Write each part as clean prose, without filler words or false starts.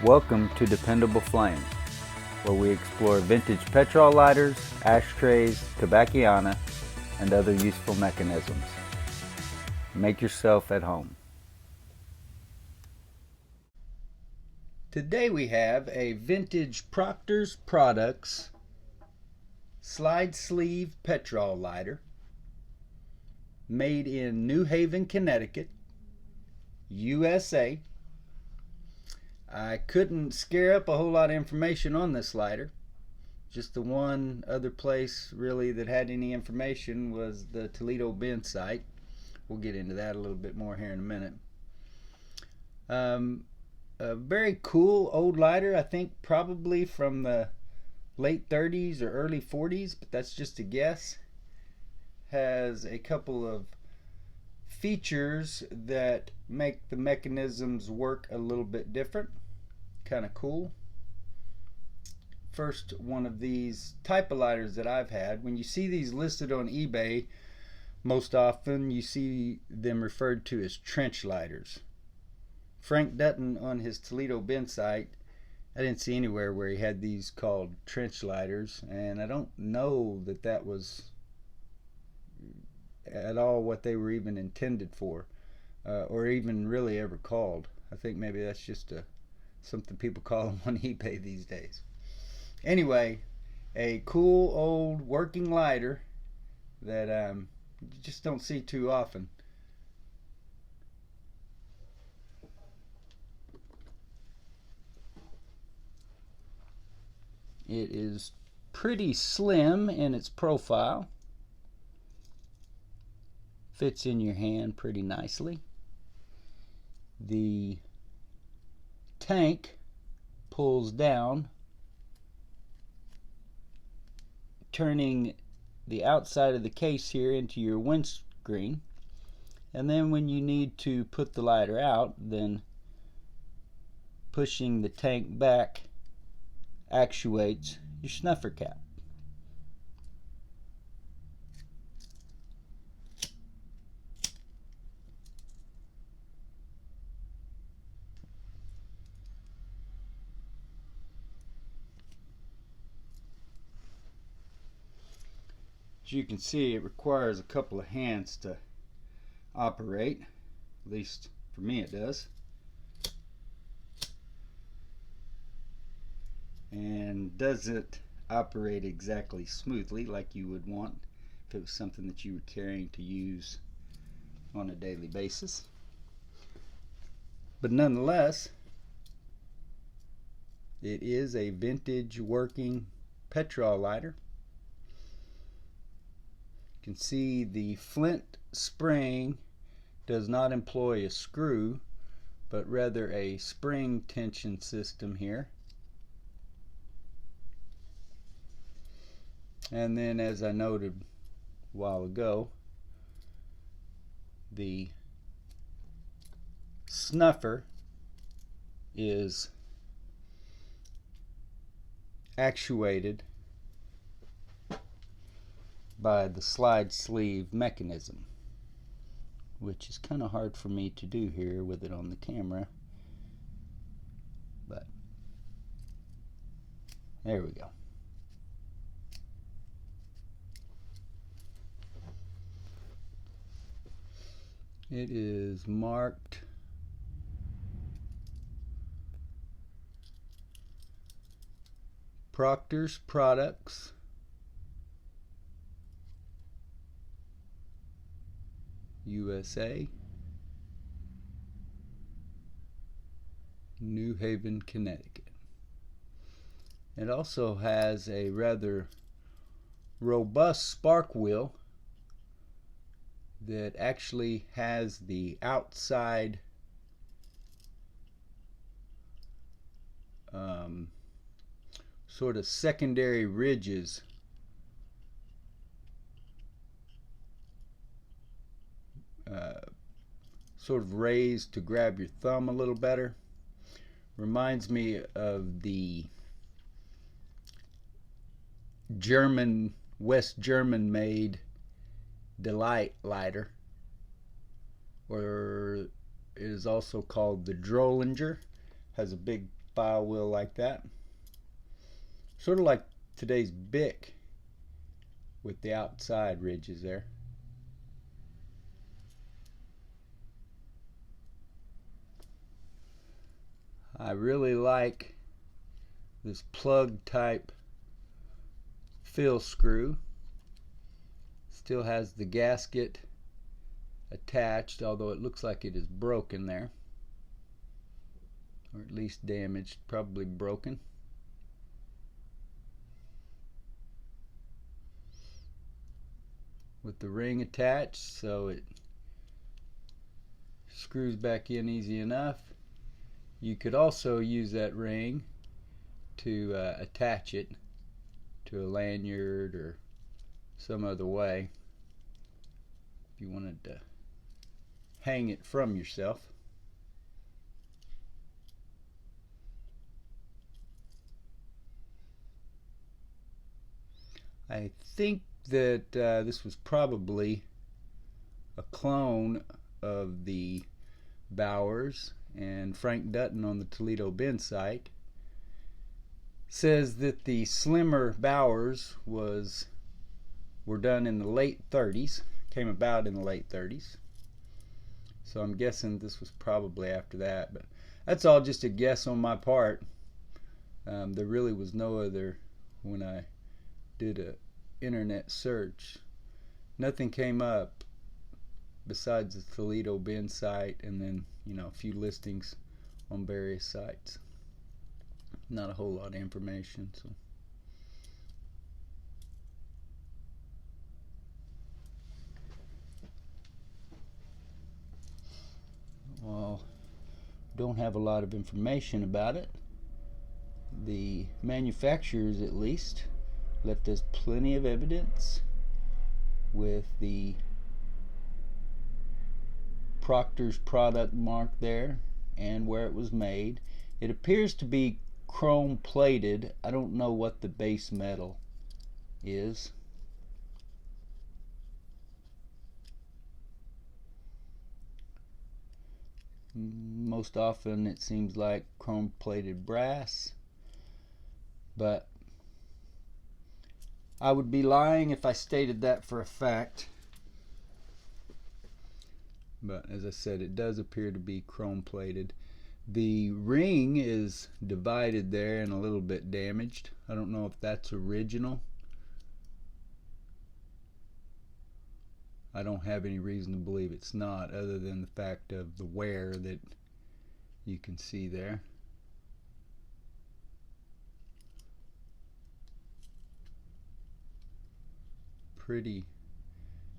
Welcome to Dependable Flame, where we explore vintage petrol lighters, ashtrays, tobacciana, and other useful mechanisms. Make yourself at home. Today we have a vintage Proctor's Products slide sleeve petrol lighter made in New Haven, Connecticut, USA. I couldn't scare up a whole lot of information on this lighter. Just the one other place really that had any information was the Toledo bin site. We'll get into that a little bit more here in a minute. A very cool old lighter, I think probably from the late 30s or early 40s, but that's just a guess. Has a couple of features that make the mechanisms work a little bit different. Kind of cool. First one of these type of lighters that I've had. When you see these listed on eBay, most often you see them referred to as trench lighters. Frank Dutton on his Toledo bin site, I didn't see anywhere where he had these called trench lighters, and I don't know that that was at all what they were even intended for, or even really ever called. I think maybe that's just something people call them on eBay these days. Anyway, a cool old working lighter that you just don't see too often. It is pretty slim in its profile. Fits in your hand pretty nicely. The tank pulls down, turning the outside of the case here into your windscreen. And then when you need to put the lighter out, then pushing the tank back actuates your snuffer cap. As you can see, it requires a couple of hands to operate. At least for me it does. And doesn't operate exactly smoothly like you would want if it was something that you were carrying to use on a daily basis. But nonetheless, it is a vintage working petrol lighter. You can see the flint spring does not employ a screw, but rather a spring tension system here. And then, as I noted a while ago, the snuffer is actuated by the slide sleeve mechanism, which is kind of hard for me to do here with it on the camera, but there we go. It is marked Proctor's Products, USA, New Haven, Connecticut. It also has a rather robust spark wheel that actually has the outside sort of secondary ridges sort of raised to grab your thumb a little better. Reminds me of the West German made Delight lighter, or it is also called the Drollinger. Has a big file wheel like that. Sort of like today's Bic with the outside ridges there. I really like this plug type fill screw. Still has the gasket attached, although it looks like it is broken there, or at least damaged, probably broken. With the ring attached, so it screws back in easy enough. You could also use that ring to attach it to a lanyard or some other way if you wanted to hang it from yourself. I think that this was probably a clone of the Bowers, and Frank Dutton on the Toledo Bend site says that the slimmer Bowers were done in the late 30s, came about in the late 30s. So I'm guessing this was probably after that, but that's all just a guess on my part. There really was no other, when I did a internet search, nothing came up besides the Toledo Bend site, and then a few listings on various sites. Not a whole lot of information. So well, don't have a lot of information about it. The manufacturers, at least, left us plenty of evidence with the Proctor's product mark there and where it was made. It appears to be chrome plated. I don't know what the base metal is. Most often it seems like chrome plated brass, but I would be lying if I stated that for a fact. But as I said, it does appear to be chrome plated. The ring is divided there and a little bit damaged. I don't know if that's original. I don't have any reason to believe it's not, other than the fact of the wear that you can see there. Pretty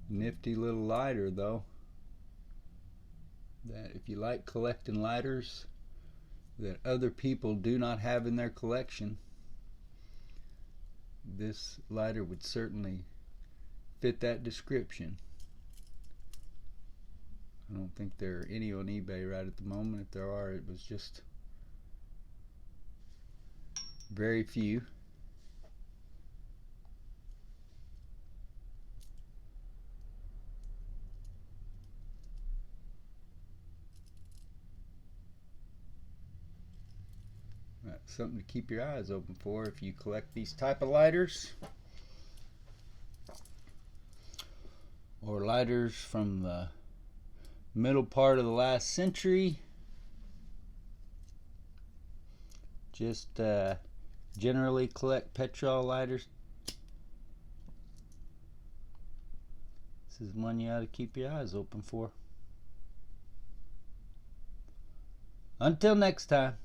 nifty little lighter though. That if you like collecting lighters that other people do not have in their collection, this lighter would certainly fit that description. I don't think there are any on eBay right at the moment. If there are, it was just very few. That's something to keep your eyes open for if you collect these type of lighters, or lighters from the middle part of the last century. Just generally collect Petrol lighters. This is one you ought to keep your eyes open for. Until next time.